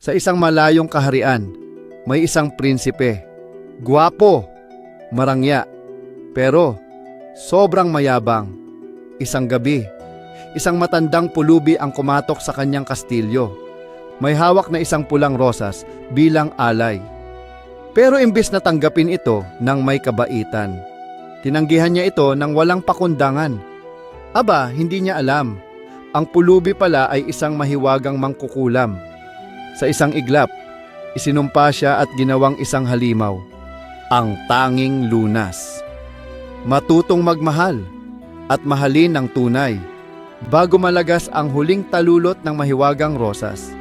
Sa isang malayong kaharian, may isang prinsipe. Guwapo, marangya, pero sobrang mayabang. Isang gabi, isang matandang pulubi ang kumatok sa kanyang kastilyo. May hawak na isang pulang rosas bilang alay. Pero imbis na tanggapin ito ng may kabaitan, tinanggihan niya ito ng walang pakundangan. Aba, hindi niya alam. Ang pulubi pala ay isang mahiwagang mangkukulam. Sa isang iglap, isinumpa siya at ginawang isang halimaw. Ang tanging lunas. Matutong magmahal at mahalin ng tunay bago malagas ang huling talulot ng mahiwagang rosas.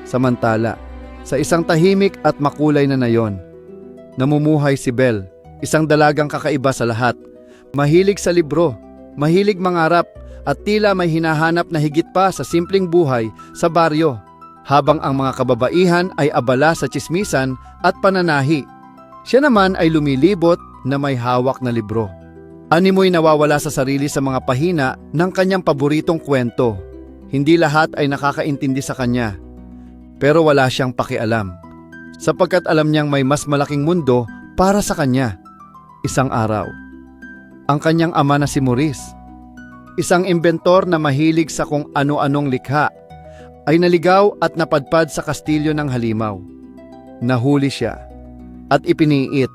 Samantala, sa isang tahimik at makulay na nayon, namumuhay si Belle, isang dalagang kakaiba sa lahat. Mahilig sa libro, mahilig mangarap, at tila may hinahanap na higit pa sa simpleng buhay sa baryo, habang ang mga kababaihan ay abala sa tsismisan at pananahi. Siya naman ay lumilibot na may hawak na libro. Animoy nawawala sa sarili sa mga pahina ng kanyang paboritong kwento. Hindi lahat ay nakakaintindi sa kanya, pero wala siyang pakialam, sapagkat alam niyang may mas malaking mundo para sa kanya. Isang araw, ang kanyang ama na si Maurice, isang imbentor na mahilig sa kung ano-anong likha, ay naligaw at napadpad sa kastilyo ng halimaw. Nahuli siya at ipiniit.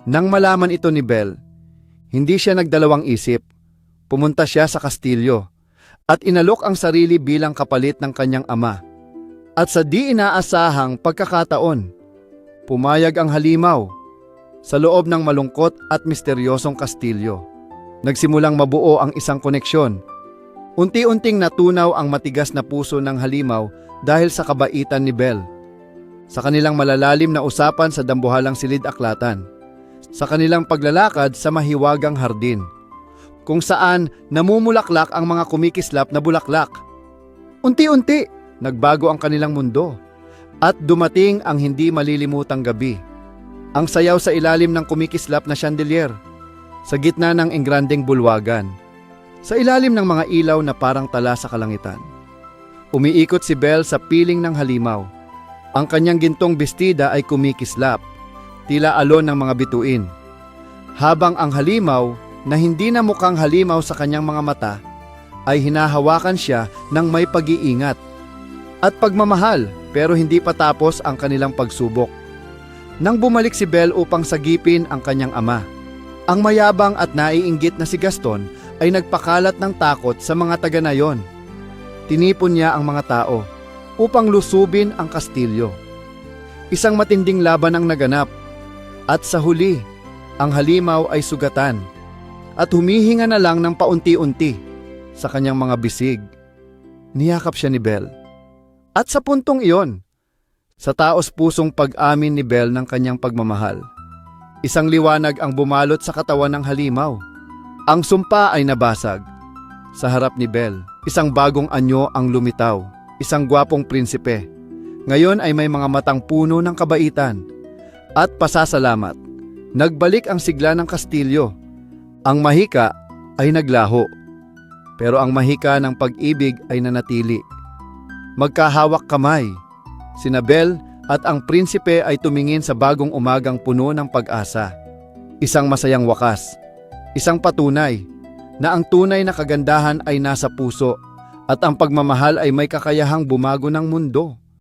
Nang malaman ito ni Belle, hindi siya nagdalawang isip. Pumunta siya sa kastilyo at inalok ang sarili bilang kapalit ng kanyang ama. At sa di inaasahang pagkakataon, pumayag ang halimaw sa loob ng malungkot at misteryosong kastilyo. Nagsimulang mabuo ang isang koneksyon. Unti-unting natunaw ang matigas na puso ng halimaw dahil sa kabaitan ni Belle. Sa kanilang malalalim na usapan sa dambuhalang silid-aklatan. Sa kanilang paglalakad sa mahiwagang hardin, kung saan namumulaklak ang mga kumikislap na bulaklak. Unti-unti, nagbago ang kanilang mundo at dumating ang hindi malilimutang gabi. Ang sayaw sa ilalim ng kumikislap na chandelier, sa gitna ng engrandeng bulwagan, sa ilalim ng mga ilaw na parang tala sa kalangitan. Umiikot si Belle sa piling ng halimaw. Ang kanyang gintong bestida ay kumikislap, tila alon ng mga bituin. Habang ang halimaw, na hindi na mukhang halimaw sa kanyang mga mata, ay hinahawakan siya ng may pag-iingat at pagmamahal, pero hindi pa tapos ang kanilang pagsubok. Nang bumalik si Belle upang sagipin ang kanyang ama, ang mayabang at naiinggit na si Gaston ay nagpakalat ng takot sa mga taga nayon. Tinipon niya ang mga tao upang lusubin ang kastilyo. Isang matinding laban ang naganap, at sa huli, ang halimaw ay sugatan at humihinga na lang ng paunti-unti sa kanyang mga bisig. Niyakap siya ni Belle. At sa puntong iyon, sa taos-pusong pag-amin ni Belle ng kanyang pagmamahal, isang liwanag ang bumalot sa katawan ng halimaw. Ang sumpa ay nabasag. Sa harap ni Belle, isang bagong anyo ang lumitaw, isang gwapong prinsipe. Ngayon ay may mga matang puno ng kabaitan at pasasalamat. Nagbalik ang sigla ng kastilyo. Ang mahika ay naglaho, pero ang mahika ng pag-ibig ay nanatili. Magkahawak kamay, sina Belle at ang prinsipe ay tumingin sa bagong umagang puno ng pag-asa. Isang masayang wakas, isang patunay na ang tunay na kagandahan ay nasa puso at ang pagmamahal ay may kakayahang bumago ng mundo.